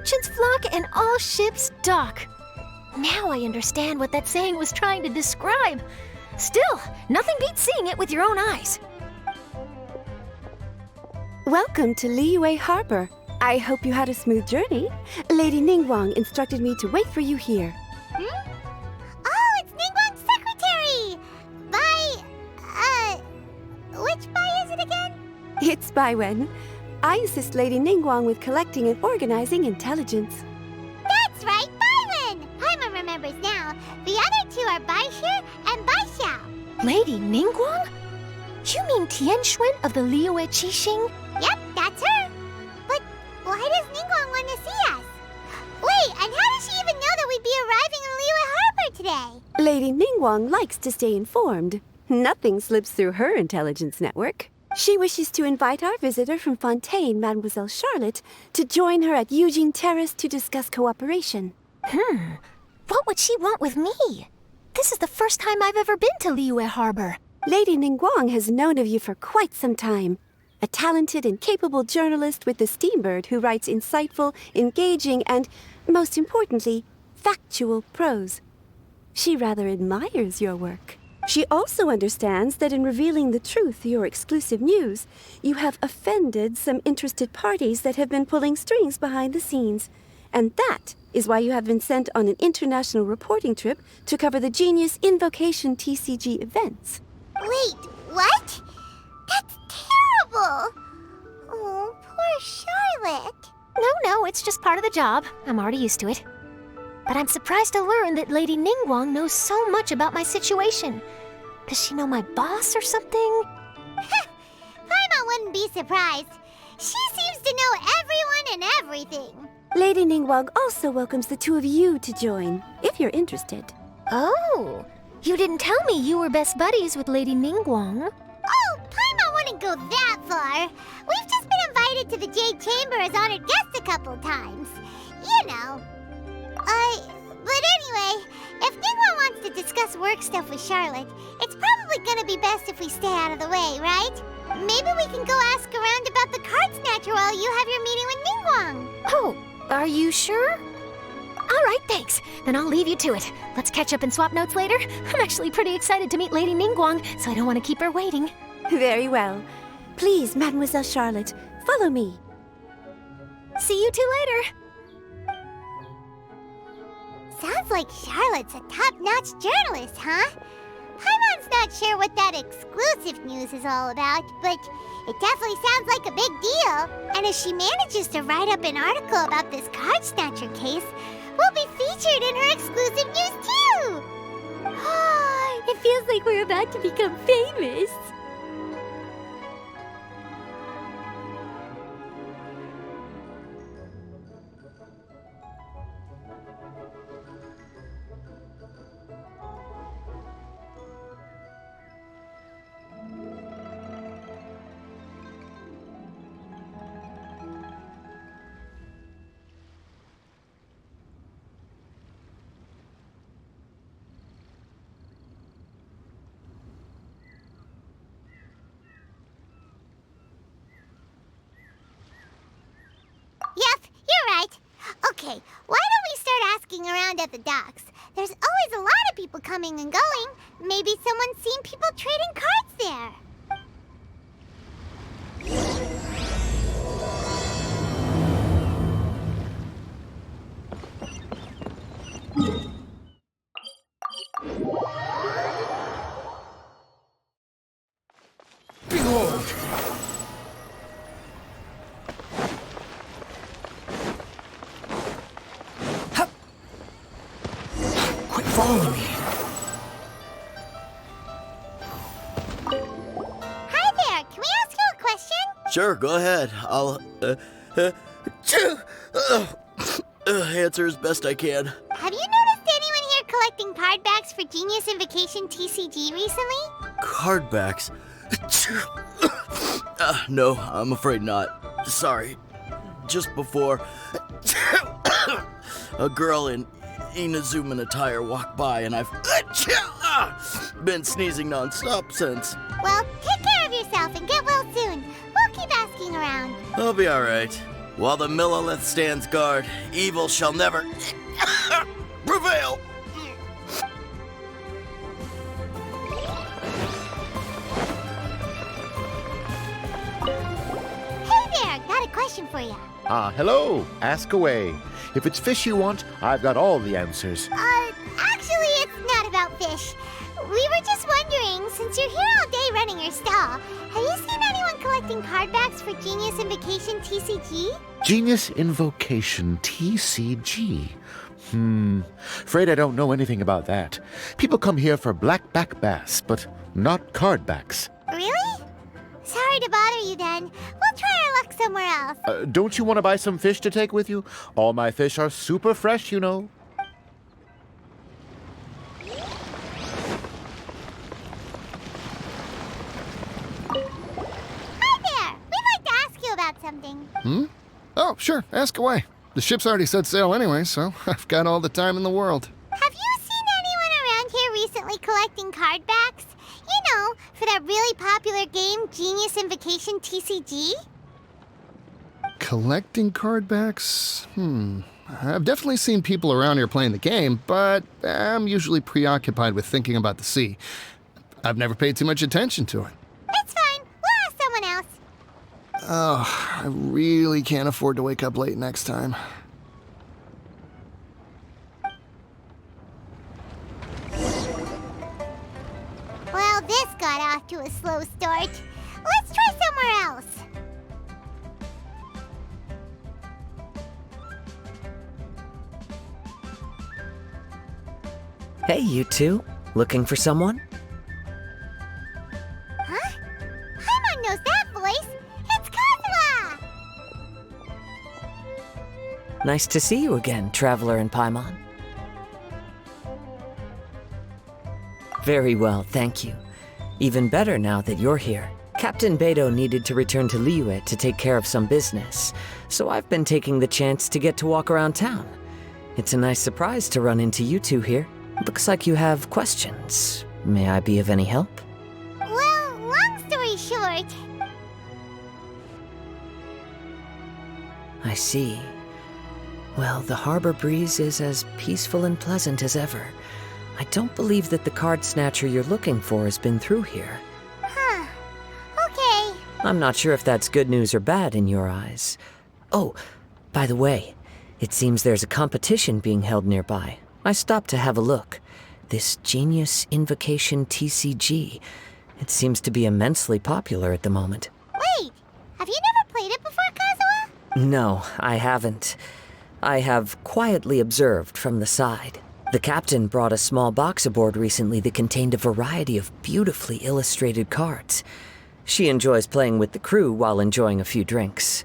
merchants flock and all ships dock. Now I understand what that saying was trying to describe. Still, nothing beats seeing it with your own eyes. Welcome to Liyue Harbor. I hope you had a smooth journey. Lady Ningguang instructed me to wait for you here. Oh, it's Ningguang's secretary! Which Bai is it again? It's Baiwen. I assist Lady Ningguang with collecting and organizing intelligence. That's right, Baiwen! Paimon remembers now. The other two are Baishir and Baishao. Lady Ningguang? You mean Tianxuan of the Liyue Qixing? Yep, that's her. But why does Ningguang want to see us? Wait, and how does she even know that we'd be arriving in Liyue Harbor today? Lady Ningguang likes to stay informed. Nothing slips through her intelligence network. She wishes to invite our visitor from Fontaine, Mademoiselle Charlotte, to join her at Eugene Terrace to discuss cooperation. What would she want with me? This is the first time I've ever been to Liyue Harbor. Lady Ningguang has known of you for quite some time. A talented and capable journalist with the Steambird who writes insightful, engaging, and, most importantly, factual prose. She rather admires your work. She also understands that in revealing the truth, your exclusive news, you have offended some interested parties that have been pulling strings behind the scenes. And that is why you have been sent on an international reporting trip to cover the Genius Invocation TCG events. Wait, what? That's terrible! Oh, poor Charlotte. No, it's just part of the job. I'm already used to it. But I'm surprised to learn that Lady Ningguang knows so much about my situation. Does she know my boss or something? Paimon wouldn't be surprised. She seems to know everyone and everything. Lady Ningguang also welcomes the two of you to join, if you're interested. Oh, you didn't tell me you were best buddies with Lady Ningguang. Oh, Paimon wouldn't go that far. We've just been invited to the Jade Chamber as honored guests a couple times. You know. But anyway, if Ningguang wants to discuss work stuff with Charlotte, it's probably gonna be best if we stay out of the way, right? Maybe we can go ask around about the card snatcher while you have your meeting with Ningguang. Oh, are you sure? All right, thanks. Then I'll leave you to it. Let's catch up and swap notes later. I'm actually pretty excited to meet Lady Ningguang, so I don't want to keep her waiting. Very well. Please, Mademoiselle Charlotte, follow me. See you two later. Sounds like Charlotte's a top-notch journalist, huh? Paimon's not sure what that exclusive news is all about, but it definitely sounds like a big deal. And if she manages to write up an article about this card snatcher case, we'll be featured in her exclusive news too! It feels like we're about to become famous. Yep, you're right. Okay, why don't we start asking around at the docks? There's always a lot of people coming and going. Maybe someone's seen people trading cards there. Behold! Quit following me! Hi there, can we ask you a question? Sure, go ahead. I'll answer as best I can. Have you noticed anyone here collecting card backs for Genius Invocation TCG recently? Card backs? No, I'm afraid not. Sorry. Just before, a girl in Inazuman attire walked by and I've been sneezing non-stop since. Well, take care of yourself and get well soon. We'll keep asking around. I'll be alright. While the Millilith stands guard, evil shall never prevail. Hey there, got a question for you. Hello. Ask away. If it's fish you want, I've got all the answers. Actually, it's not about fish. We were just wondering, since you're here all day running your stall, have you seen anyone collecting card backs for Genius Invocation TCG? Genius Invocation TCG. Afraid I don't know anything about that. People come here for blackback bass, but not card backs. Really? Sorry to bother you then. We'll try our luck somewhere else. Don't you want to buy some fish to take with you? All my fish are super fresh, you know. Hi there! We'd like to ask you about something. Oh, sure, ask away. The ship's already set sail anyway, so I've got all the time in the world. Have you seen anyone around here recently collecting card backs? You know, for that really popular game, Genius Invocation TCG? Collecting card backs? I've definitely seen people around here playing the game, but I'm usually preoccupied with thinking about the sea. I've never paid too much attention to it. It's fine. We'll ask someone else. Oh, I really can't afford to wake up late next time. Well, this got off to a slow start. Let's try somewhere else. Hey, you two. Looking for someone? Huh? Paimon knows that voice. It's Kaeya! Nice to see you again, Traveler and Paimon. Very well, thank you. Even better now that you're here. Captain Beidou needed to return to Liyue to take care of some business, so I've been taking the chance to get to walk around town. It's a nice surprise to run into you two here. Looks like you have questions. May I be of any help? Well, long story short, I see. Well, the harbor breeze is as peaceful and pleasant as ever. I don't believe that the card snatcher you're looking for has been through here. huh. Okay. I'm not sure if that's good news or bad in your eyes. Oh, by the way, it seems there's a competition being held nearby. I stopped to have a look. This Genius Invocation TCG. It seems to be immensely popular at the moment. Wait, have you never played it before, Kazuha? No, I haven't. I have quietly observed from the side. The captain brought a small box aboard recently that contained a variety of beautifully illustrated cards. She enjoys playing with the crew while enjoying a few drinks.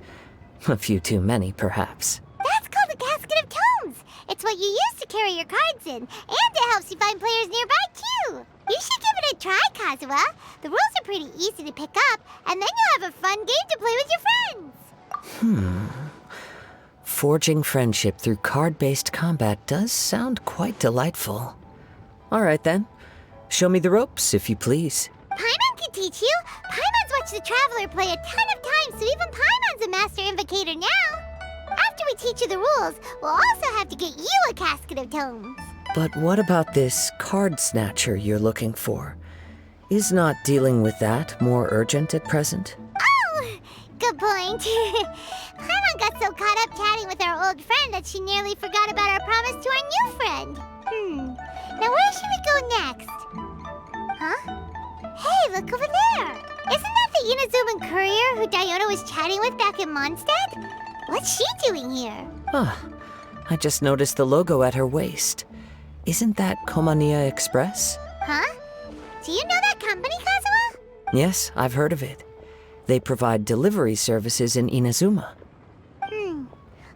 A few too many, perhaps. That's called a casket of tomes. It's what you use to carry your cards in, and it helps you find players nearby, too. You should give it a try, Kazuha. The rules are pretty easy to pick up, and then you'll have a fun game to play with your friends. Forging friendship through card-based combat does sound quite delightful. All right, then. Show me the ropes, if you please. Paimon can teach you. Paimon's watched the Traveler play a ton of times, so even Paimon's a master invocator now. After we teach you the rules, we'll also have to get you a casket of tomes. But what about this card snatcher you're looking for? Is not dealing with that more urgent at present? Oh, good point. Paimon got so caught up chatting with our old friend that she nearly forgot about our promise to our new friend. Now where should we go next? Huh? Hey, look over there. Isn't that the Inazuman courier who Diona was chatting with back in Mondstadt? What's she doing here? I just noticed the logo at her waist. Isn't that Komaniya Express? Huh? Do you know that company, Kazuha? Yes, I've heard of it. They provide delivery services in Inazuma.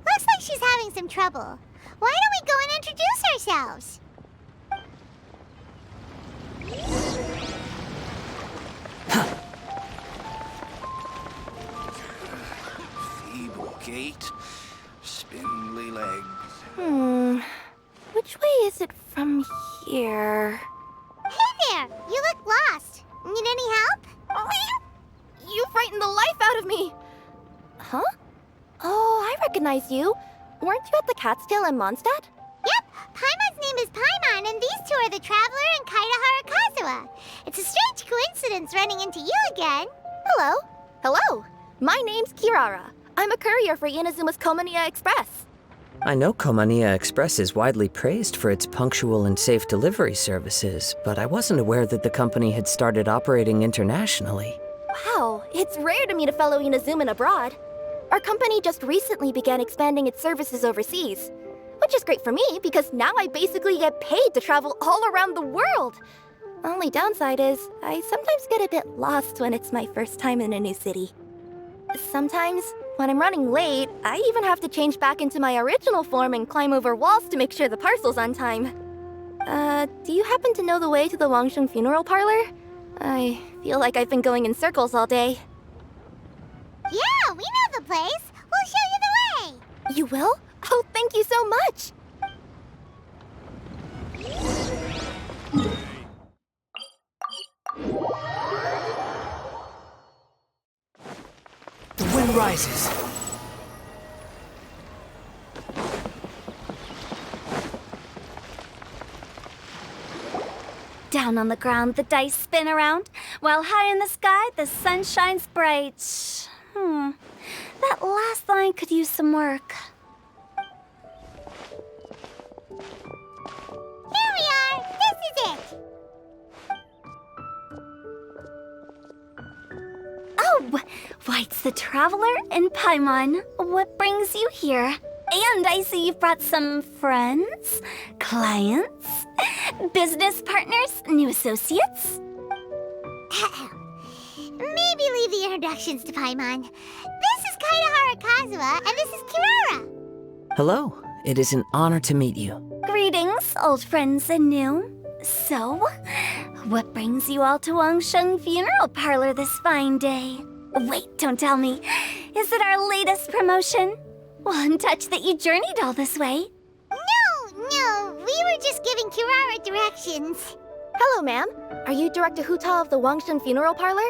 Looks like she's having some trouble. Why don't we go and introduce ourselves? Feeble gait, spindly legs. Which way is it from here? Hey there! You look lost. Need any help? Oh, you frightened the life out of me! Huh? Oh, I recognize you. Weren't you at the Catskill in Mondstadt? Yep, Paimon's name is Paimon, and these two are the Traveler and Kaeya Harakazawa. It's a strange coincidence running into you again. Hello. Hello. My name's Kirara. I'm a courier for Inazuma's Komaniya Express. I know Komaniya Express is widely praised for its punctual and safe delivery services, but I wasn't aware that the company had started operating internationally. Wow, it's rare to meet a fellow Inazuman abroad. Our company just recently began expanding its services overseas, which is great for me because now I basically get paid to travel all around the world. Only downside is I sometimes get a bit lost when it's my first time in a new city. Sometimes, when I'm running late, I even have to change back into my original form and climb over walls to make sure the parcel's on time. Do you happen to know the way to the Wangsheng funeral parlor? I feel like I've been going in circles all day. Yeah, we know the place. We'll show you the way. You will? Oh, thank you so much! The wind rises. Down on the ground, the dice spin around, while high in the sky, the sun shines bright. That last line could use some work. Here we are. This is it. Oh, why, it's the Traveler and Paimon. What brings you here? And I see you've brought some friends, clients, business partners, new associates. Maybe leave the introductions to Paimon. This is Kaeya Harakazawa, and this is Kirara. Hello, it is an honor to meet you. Greetings, old friends and new. So, what brings you all to Wangsheng Funeral Parlor this fine day? Wait, don't tell me. Is it our latest promotion? One touch that you journeyed all this way. No, we were just giving Kirara directions. Hello, ma'am. Are you Director Huta of the Wangsheng Funeral Parlor?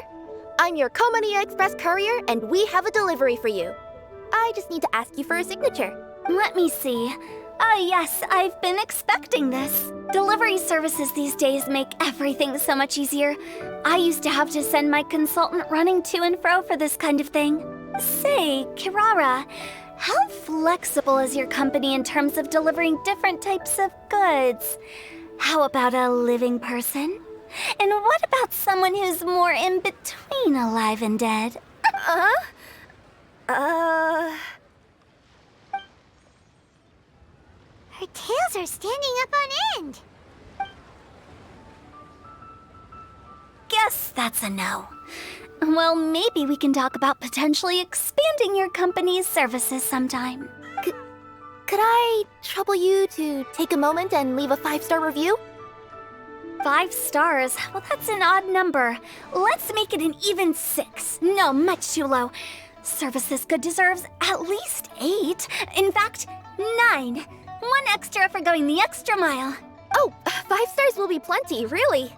I'm your Komaniya Express courier, and we have a delivery for you. I just need to ask you for a signature. Let me see. Oh yes, I've been expecting this. Delivery services these days make everything so much easier. I used to have to send my consultant running to and fro for this kind of thing. Say, Kirara, how flexible is your company in terms of delivering different types of goods? How about a living person? And what about someone who's more in between alive and dead? Her tails are standing up on end. Guess that's a no. Well, maybe we can talk about potentially expanding your company's services sometime. Could I trouble you to take a moment and leave a 5-star review? 5 stars? Well, that's an odd number. Let's make it an even 6. No, much too low. Service this good deserves at least 8. In fact, 9. 1 extra for going the extra mile. Oh, 5 stars will be plenty, really.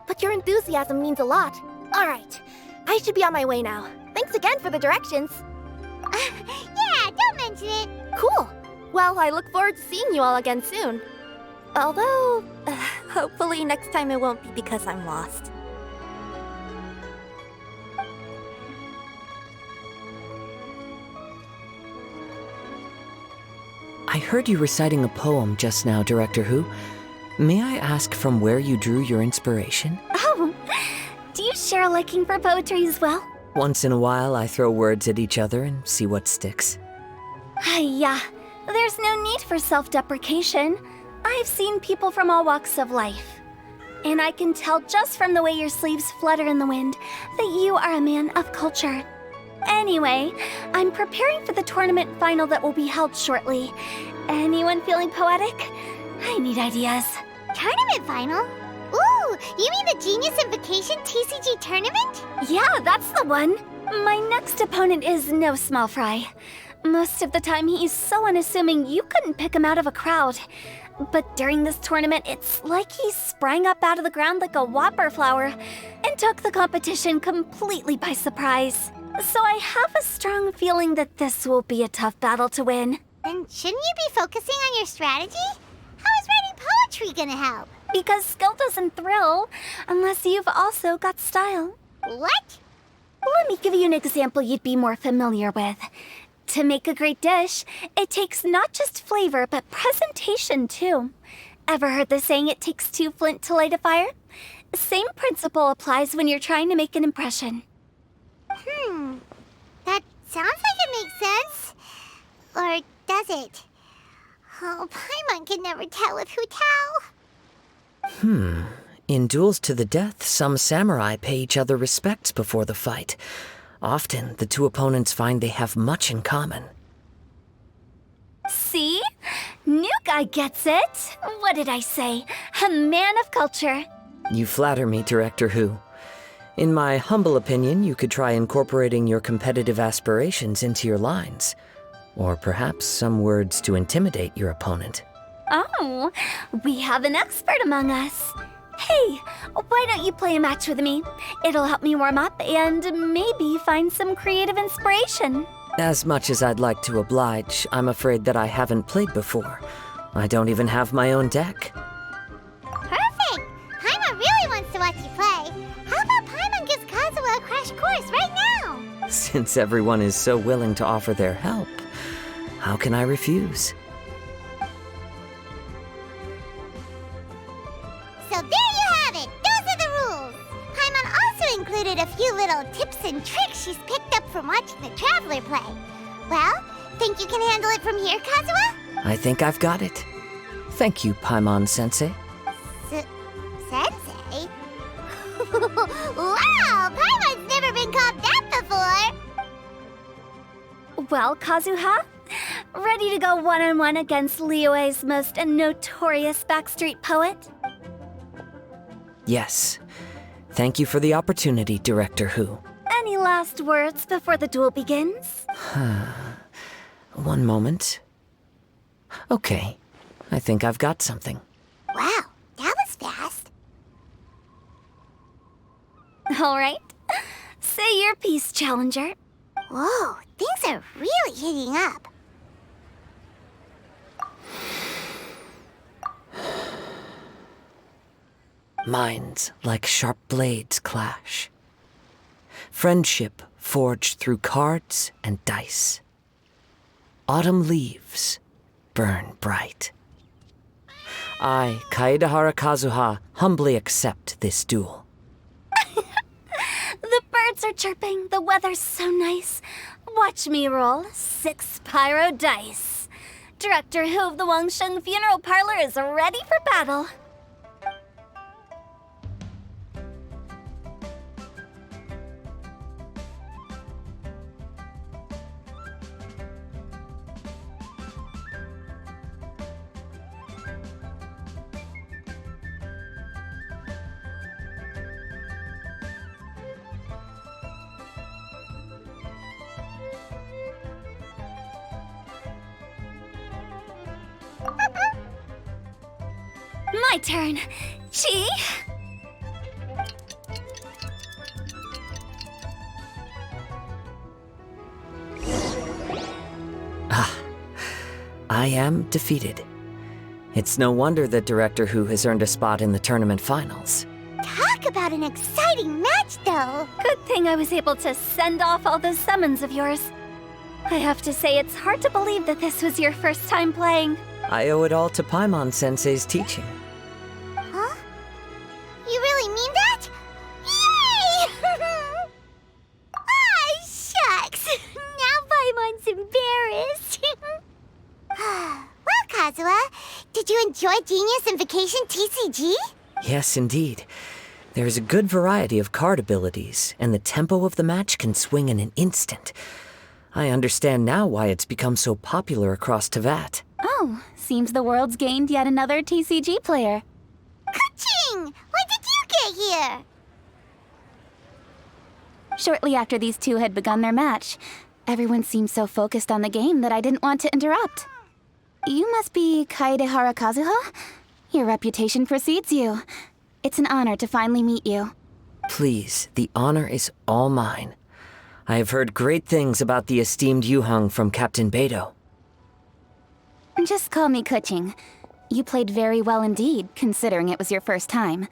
But your enthusiasm means a lot. All right, I should be on my way now. Thanks again for the directions. Yeah, don't mention it. Cool. Well, I look forward to seeing you all again soon. Although, hopefully next time it won't be because I'm lost. I heard you reciting a poem just now, Director Who. May I ask from where you drew your inspiration? Oh, do you share a liking for poetry as well? Once in a while, I throw words at each other and see what sticks. Yeah, there's no need for self-deprecation. I've seen people from all walks of life. And I can tell just from the way your sleeves flutter in the wind that you are a man of culture. Anyway, I'm preparing for the tournament final that will be held shortly. Anyone feeling poetic? I need ideas. Tournament final? Ooh, you mean the Genius Invocation TCG tournament? Yeah, that's the one. My next opponent is no small fry. Most of the time, he's so unassuming you couldn't pick him out of a crowd. But during this tournament, it's like he sprang up out of the ground like a whopper flower and took the competition completely by surprise. So I have a strong feeling that this will be a tough battle to win. Then shouldn't you be focusing on your strategy? How is writing poetry gonna help? Because skill doesn't thrill unless you've also got style. What? Let me give you an example you'd be more familiar with. To make a great dish, it takes not just flavor, but presentation too. Ever heard the saying, it takes two flint to light a fire? Same principle applies when you're trying to make an impression. That sounds like it makes sense. Or does it? Oh, Paimon can never tell with Hu Tao. In duels to the death, some samurai pay each other respects before the fight. Often, the two opponents find they have much in common. See? New guy gets it. What did I say? A man of culture. You flatter me, Director Hu. In my humble opinion, you could try incorporating your competitive aspirations into your lines. Or perhaps some words to intimidate your opponent. Oh, we have an expert among us. Hey, why don't you play a match with me? It'll help me warm up and maybe find some creative inspiration. As much as I'd like to oblige, I'm afraid that I haven't played before. I don't even have my own deck. Perfect! Paimon really wants to watch you play. How about Paimon gives Kazuha a crash course right now? Since everyone is so willing to offer their help, how can I refuse? So there you have it! Those are the rules! Paimon also included a few little tips and tricks she's picked up from watching the Traveler play. Well, think you can handle it from here, Kazuha? I think I've got it. Thank you, Paimon-sensei. Sensei? Wow! Paimon's never been called that before! Well, Kazuha, ready to go one-on-one against Liyue's most notorious backstreet poet? Yes. Thank you for the opportunity, Director Hu. Any last words before the duel begins? One moment. Okay, I think I've got something. Wow, that was fast. All right. Say your piece, Challenger. Whoa, things are really heating up. Minds like sharp blades clash. Friendship forged through cards and dice. Autumn leaves burn bright. I, Kaedahara Kazuha, humbly accept this duel. The birds are chirping, the weather's so nice. Watch me roll 6 pyro dice. Director Hu of the Wangshen Funeral Parlor is ready for battle. My turn. Chi? I am defeated. It's no wonder that Director Hu has earned a spot in the tournament finals. Talk about an exciting match, though. Good thing I was able to send off all those summons of yours. I have to say, it's hard to believe that this was your first time playing. I owe it all to Paimon-sensei's teaching. Huh? You really mean that? Yay! Ah, shucks. Now Paimon's embarrassed. Well, Kazuha, did you enjoy Genius Invocation TCG? Yes, indeed. There is a good variety of card abilities, and the tempo of the match can swing in an instant. I understand now why it's become so popular across Teyvat. Oh, seems the world's gained yet another TCG player. Ka-ching! When did you get here? Shortly after these two had begun their match, everyone seemed so focused on the game that I didn't want to interrupt. You must be Kaedahara Kazuha? Your reputation precedes you. It's an honor to finally meet you. Please, the honor is all mine. I have heard great things about the esteemed Yuhang from Captain Beidou. Just call me Kuching. You played very well indeed, considering it was your first time.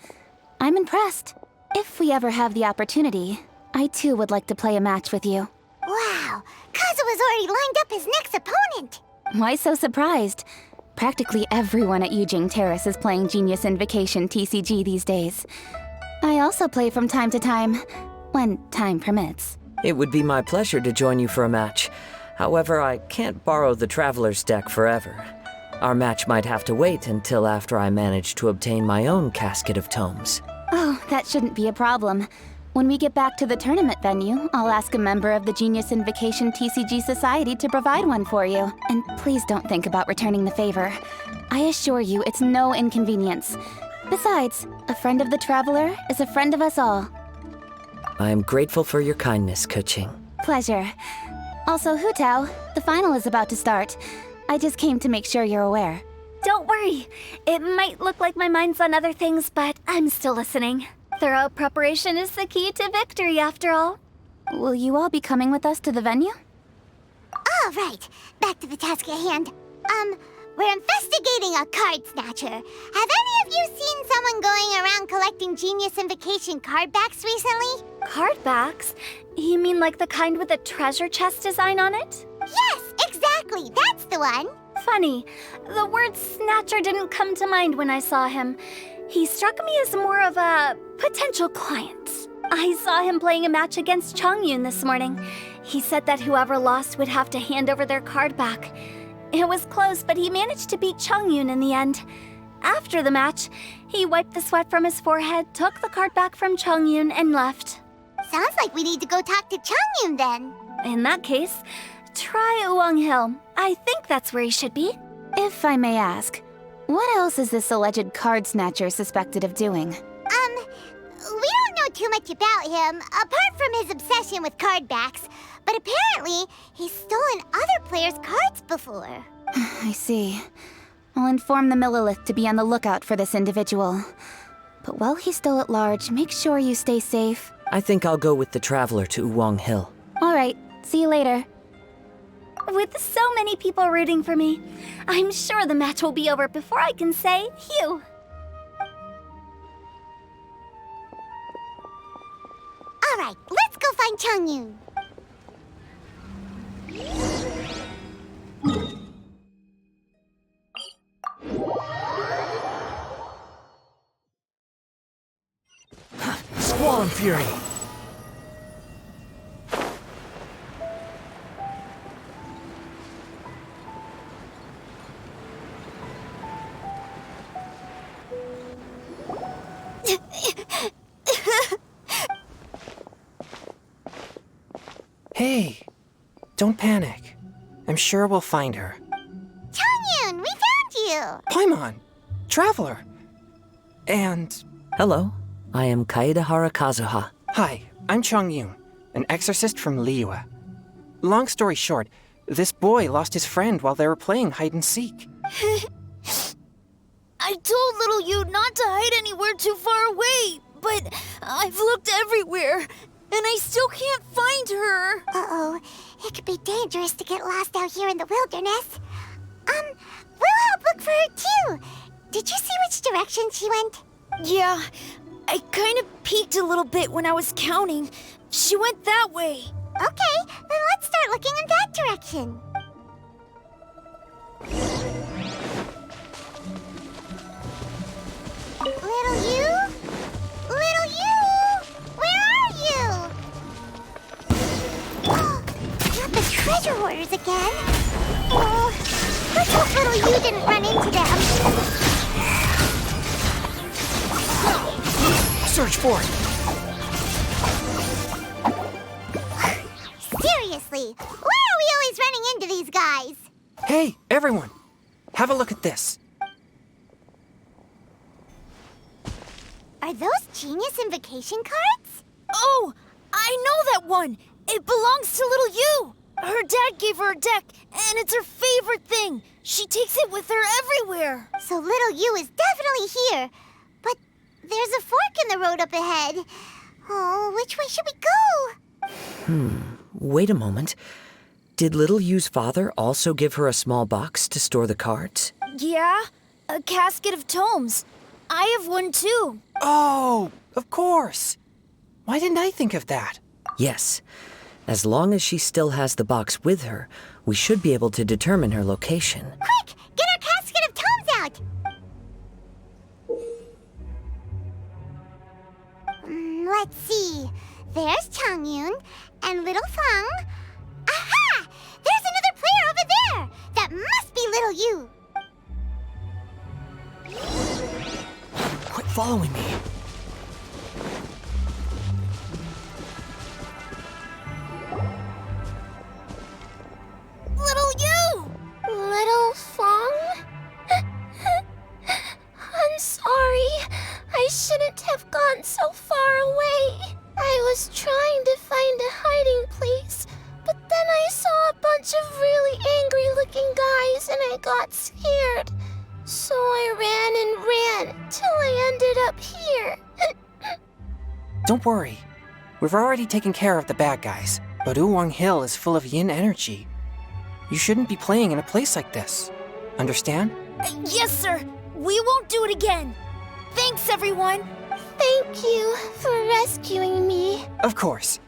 I'm impressed. If we ever have the opportunity, I too would like to play a match with you. Wow, Kazuha's already lined up his next opponent. Why so surprised? Practically everyone at Yujing Terrace is playing Genius Invocation TCG these days. I also play from time to time, when time permits. It would be my pleasure to join you for a match. However, I can't borrow the Traveler's deck forever. Our match might have to wait until after I manage to obtain my own casket of tomes. Oh, that shouldn't be a problem. When we get back to the tournament venue, I'll ask a member of the Genius Invocation TCG Society to provide one for you. And please don't think about returning the favor. I assure you it's no inconvenience. Besides, a friend of the Traveler is a friend of us all. I am grateful for your kindness, Kuching. Pleasure. Also, Hu Tao, the final is about to start. I just came to make sure you're aware. Don't worry. It might look like my mind's on other things, but I'm still listening. Thorough preparation is the key to victory, after all. Will you all be coming with us to the venue? All right, back to the task at hand. We're investigating a card snatcher. Have any of you seen someone going around collecting Genius Invocation card backs recently? Card backs? You mean like the kind with a treasure chest design on it? Yes, exactly, that's the one. Funny, the word snatcher didn't come to mind when I saw him. He struck me as more of a potential client. I saw him playing a match against Chongyun this morning. He said that whoever lost would have to hand over their card back. It was close, but he managed to beat Chongyun in the end. After the match, he wiped the sweat from his forehead, took the card back from Chongyun, and left. Sounds like we need to go talk to Chongyun then. In that case, try Uwang Hill. I think that's where he should be. If I may ask, what else is this alleged card snatcher suspected of doing? We don't know too much about him, apart from his obsession with card backs. But apparently, he's stolen other players' cards before. I see. I'll inform the Millilith to be on the lookout for this individual. But while he's still at large, make sure you stay safe. I think I'll go with the Traveler to Uwang Hill. All right, see you later. With so many people rooting for me, I'm sure the match will be over before I can say phew. All right, let's go find Chongyun. Squall and Fury! Hey, don't panic. I'm sure we'll find her. Chongyun, we found you! Paimon! Traveler! And... Hello, I am Kaeya Kazuha. Hi, I'm Chongyun, an exorcist from Liyue. Long story short, this boy lost his friend while they were playing hide-and-seek. I told little you not to hide anywhere too far away, but I've looked everywhere, and I still can't find her. Uh-oh, it could be dangerous to get lost out here in the wilderness. We'll help look for her too. Did you see which direction she went? Yeah, I kind of peeked a little bit when I was counting. She went that way. Okay, then let's start looking in that direction. Little you? Little you? Where are you? Oh, not the treasure hoarders again. Oh, let's hope little you didn't run into them. Search for it! Seriously, why are we always running into these guys? Hey, everyone! Have a look at this. Are those Genius Invocation cards? Oh, I know that one. It belongs to little you. Her dad gave her a deck, and it's her favorite thing. She takes it with her everywhere. So little you is definitely here. But there's a fork in the road up ahead. Oh, which way should we go? wait a moment. Did Little Yu's father also give her a small box to store the cards? Yeah, a casket of tomes. I have one too. Oh, of course. Why didn't I think of that? Yes. As long as she still has the box with her, we should be able to determine her location. Quick! Get our casket of tomes out! Let's see. There's Changyun and Little Fang. Aha! There's another player over there! That must be Little Yu. Quit following me. Little Yu! Little Fang? I'm sorry. I shouldn't have gone so far away. I was trying to find a hiding place, but then I saw a bunch of really angry-looking guys and I got scared. So I ran and ran till I ended up here. Don't worry. We've already taken care of the bad guys, but Uwang Hill is full of yin energy. You shouldn't be playing in a place like this. Understand? Yes, sir. We won't do it again. Thanks, everyone. Thank you for rescuing me. Of course.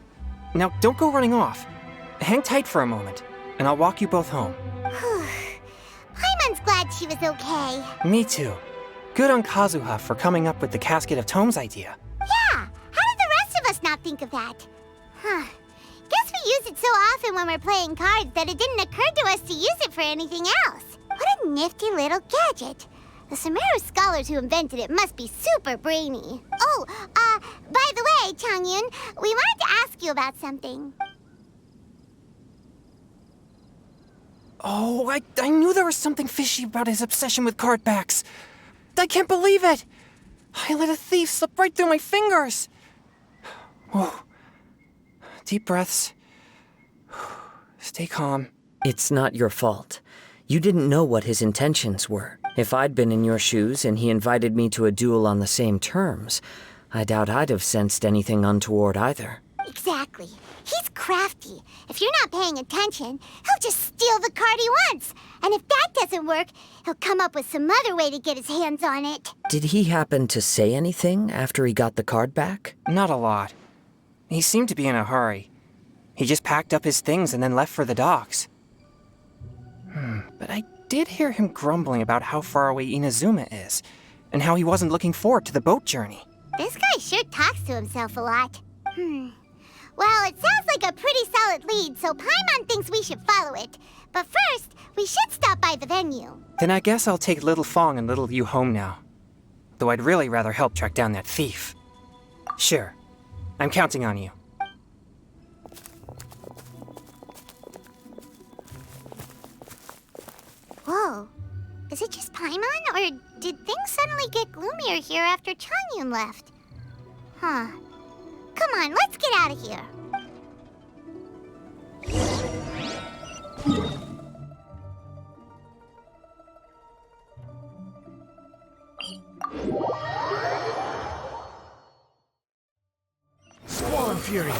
Now, don't go running off. Hang tight for a moment, and I'll walk you both home. Paimon's glad she was okay. Me too. Good on Kazuha for coming up with the Casket of Tomes idea. Yeah, how did the rest of us not think of that? Huh. Guess we use it so often when we're playing cards that it didn't occur to us to use it for anything else. What a nifty little gadget. The Sumeru scholars who invented it must be super brainy. Oh, by the way, Changyun, we wanted to ask you about something. Oh, I knew there was something fishy about his obsession with card backs. I can't believe it! I let a thief slip right through my fingers! Whoa. Deep breaths. Stay calm. It's not your fault. You didn't know what his intentions were. If I'd been in your shoes and he invited me to a duel on the same terms, I doubt I'd have sensed anything untoward either. Exactly. He's crafty. If you're not paying attention, he'll just steal the card he wants. And if that doesn't work, he'll come up with some other way to get his hands on it. Did he happen to say anything after he got the card back? Not a lot. He seemed to be in a hurry. He just packed up his things and then left for the docks. But I did hear him grumbling about how far away Inazuma is, and how he wasn't looking forward to the boat journey. This guy sure talks to himself a lot. Well, it sounds like a pretty solid lead, so Paimon thinks we should follow it. But first, we should stop by the venue. Then I guess I'll take Little Fong and Little Yu home now. Though I'd really rather help track down that thief. Sure. I'm counting on you. Whoa. Is it just Paimon, or did things suddenly get gloomier here after Changyun left? Huh. Come on, let's get out of here. Squall and Fury.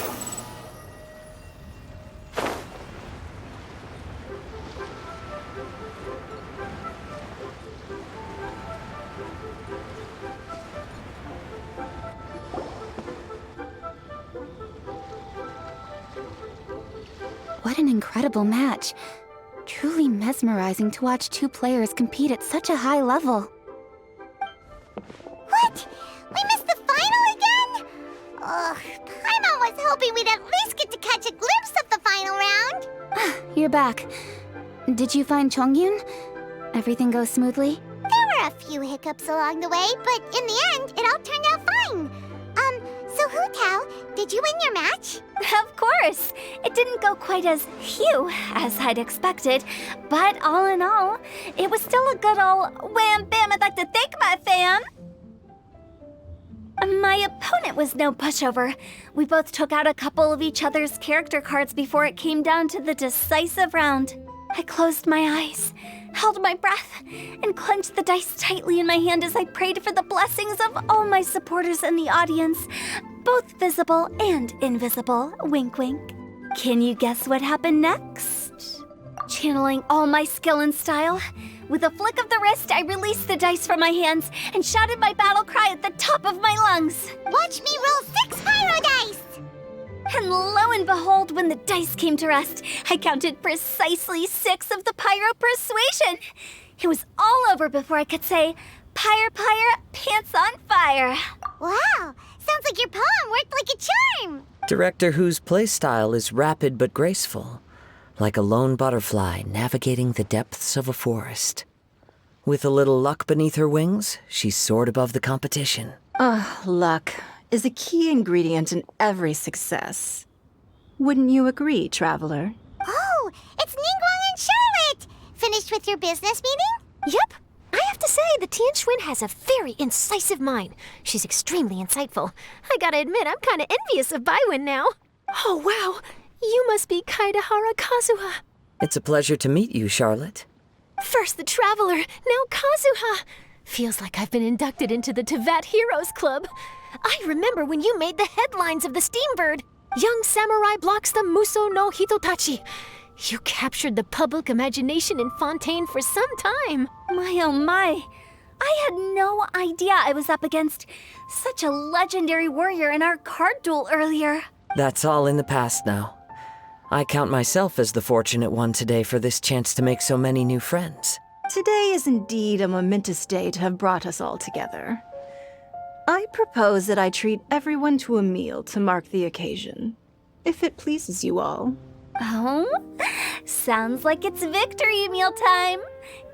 What an incredible match. Truly mesmerizing to watch two players compete at such a high level. What? We missed the final again? Ugh, Paimon was hoping we'd at least get to catch a glimpse of the final round. You're back. Did you find Chongyun? Everything go smoothly? There were a few hiccups along the way, but in the end, it all turned out fine. So Hu Tao, did you win your match? Of course! It didn't go quite as phew as I'd expected, but all in all, it was still a good ol' wham bam I'd like to thank my fam! My opponent was no pushover. We both took out a couple of each other's character cards before it came down to the decisive round. I closed my eyes, held my breath, and clenched the dice tightly in my hand as I prayed for the blessings of all my supporters in the audience, both visible and invisible, wink wink. Can you guess what happened next? Channeling all my skill and style, with a flick of the wrist, I released the dice from my hands and shouted my battle cry at the top of my lungs. Watch me roll 6 pyro dice! And lo and behold, when the dice came to rest, I counted precisely 6 of the pyro persuasion. It was all over before I could say, "Pyre, pyre, pants on fire." Wow, sounds like your poem worked like a charm. Director Who's playstyle is rapid but graceful, like a lone butterfly navigating the depths of a forest. With a little luck beneath her wings, she soared above the competition. Luck is a key ingredient in every success. Wouldn't you agree, Traveler? Oh, it's Ningguang and Charlotte! Finished with your business meeting? Yep. I have to say, the Tianquan has a very incisive mind. She's extremely insightful. I gotta admit, I'm kinda envious of Baiwen now. Oh, wow. You must be Kaedehara Kazuha. It's a pleasure to meet you, Charlotte. First the Traveler, now Kazuha. Feels like I've been inducted into the Tevat Heroes Club. I remember when you made the headlines of the Steambird. Young samurai blocks the Muso no Hitotachi. You captured the public imagination in Fontaine for some time. My oh my. I had no idea I was up against such a legendary warrior in our card duel earlier. That's all in the past now. I count myself as the fortunate one today for this chance to make so many new friends. Today is indeed a momentous day to have brought us all together. I propose that I treat everyone to a meal to mark the occasion, if it pleases you all. Oh? Sounds like it's victory meal time.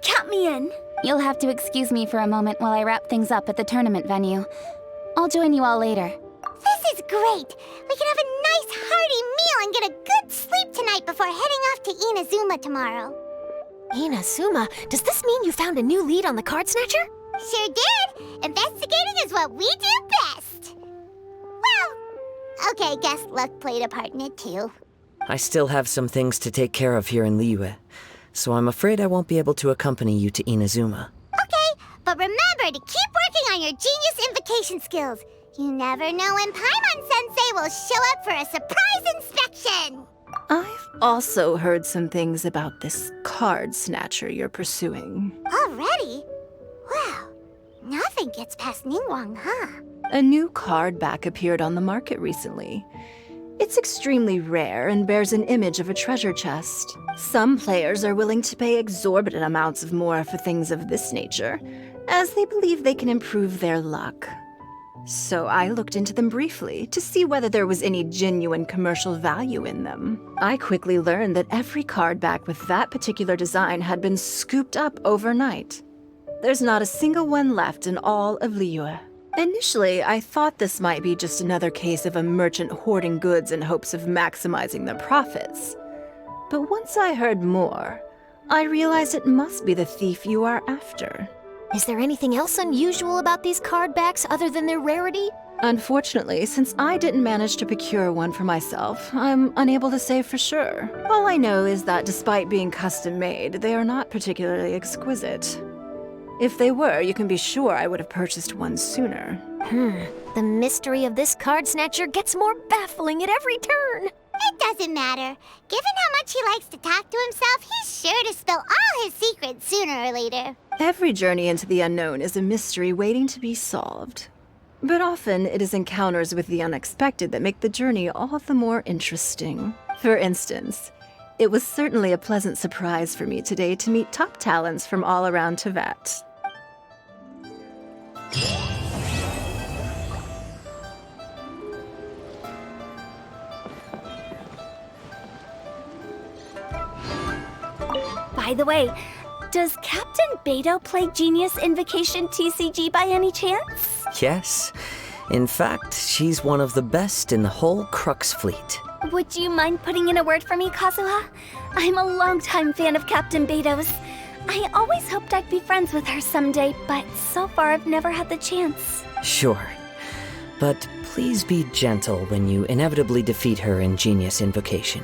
Count me in. You'll have to excuse me for a moment while I wrap things up at the tournament venue. I'll join you all later. This is great! We can have a nice hearty meal and get a good sleep tonight before heading off to Inazuma tomorrow. Inazuma, does this mean you found a new lead on the Card Snatcher? Sure did! Investigating is what we do best! Well, okay, guess luck played a part in it too. I still have some things to take care of here in Liyue, so I'm afraid I won't be able to accompany you to Inazuma. Okay, but remember to keep working on your genius invocation skills. You never know when Paimon-sensei will show up for a surprise inspection! I've also heard some things about this card snatcher you're pursuing. Already? Wow, nothing gets past Ningguang, huh? A new card back appeared on the market recently. It's extremely rare and bears an image of a treasure chest. Some players are willing to pay exorbitant amounts of more for things of this nature, as they believe they can improve their luck. So I looked into them briefly to see whether there was any genuine commercial value in them. I quickly learned that every card back with that particular design had been scooped up overnight. There's not a single one left in all of Liyue. Initially, I thought this might be just another case of a merchant hoarding goods in hopes of maximizing their profits. But once I heard more, I realized it must be the thief you are after. Is there anything else unusual about these card backs other than their rarity? Unfortunately, since I didn't manage to procure one for myself, I'm unable to say for sure. All I know is that despite being custom-made, they are not particularly exquisite. If they were, you can be sure I would have purchased one sooner. The mystery of this card snatcher gets more baffling at every turn. It doesn't matter. Given how much he likes to talk to himself, he's sure to spill all his secrets sooner or later. Every journey into the unknown is a mystery waiting to be solved. But often it is encounters with the unexpected that make the journey all the more interesting. For instance, it was certainly a pleasant surprise for me today to meet top talents from all around Tevat. By the way, does Captain Beidou play Genius Invocation TCG by any chance? Yes. In fact, she's one of the best in the whole Crux fleet. Would you mind putting in a word for me, Kazuha? I'm a longtime fan of Captain Beidou's. I always hoped I'd be friends with her someday, but so far I've never had the chance. Sure. But please be gentle when you inevitably defeat her in Genius Invocation.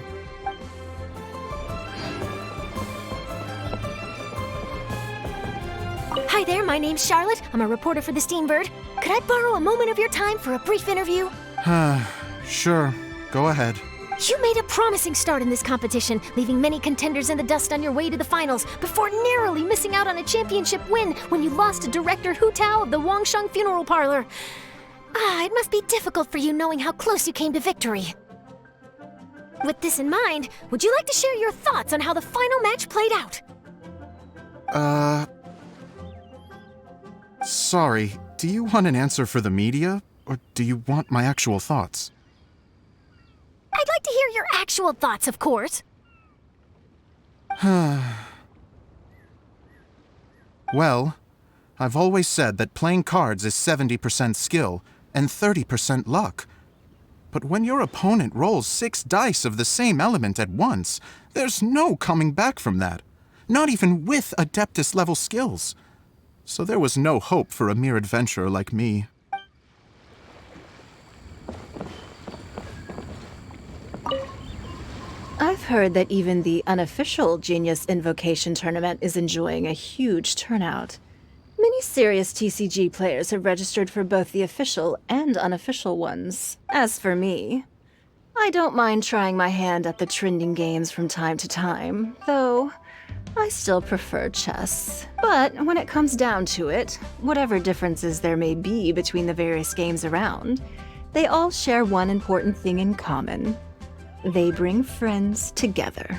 Hi there, my name's Charlotte. I'm a reporter for the Steambird. Could I borrow a moment of your time for a brief interview? Sure, go ahead. You made a promising start in this competition, leaving many contenders in the dust on your way to the finals, before narrowly missing out on a championship win when you lost to Director Hu Tao of the Wangsheng Funeral Parlor. It must be difficult for you knowing how close you came to victory. With this in mind, would you like to share your thoughts on how the final match played out? Sorry, do you want an answer for the media, or do you want my actual thoughts? I'd like to hear your actual thoughts, of course. Well, I've always said that playing cards is 70% skill and 30% luck. But when your opponent rolls 6 dice of the same element at once, there's no coming back from that. Not even with Adeptus-level skills. So there was no hope for a mere adventurer like me. I've heard that even the unofficial Genius Invocation Tournament is enjoying a huge turnout. Many serious TCG players have registered for both the official and unofficial ones. As for me, I don't mind trying my hand at the trending games from time to time, though I still prefer chess. But when it comes down to it, whatever differences there may be between the various games around, they all share one important thing in common. They bring friends together.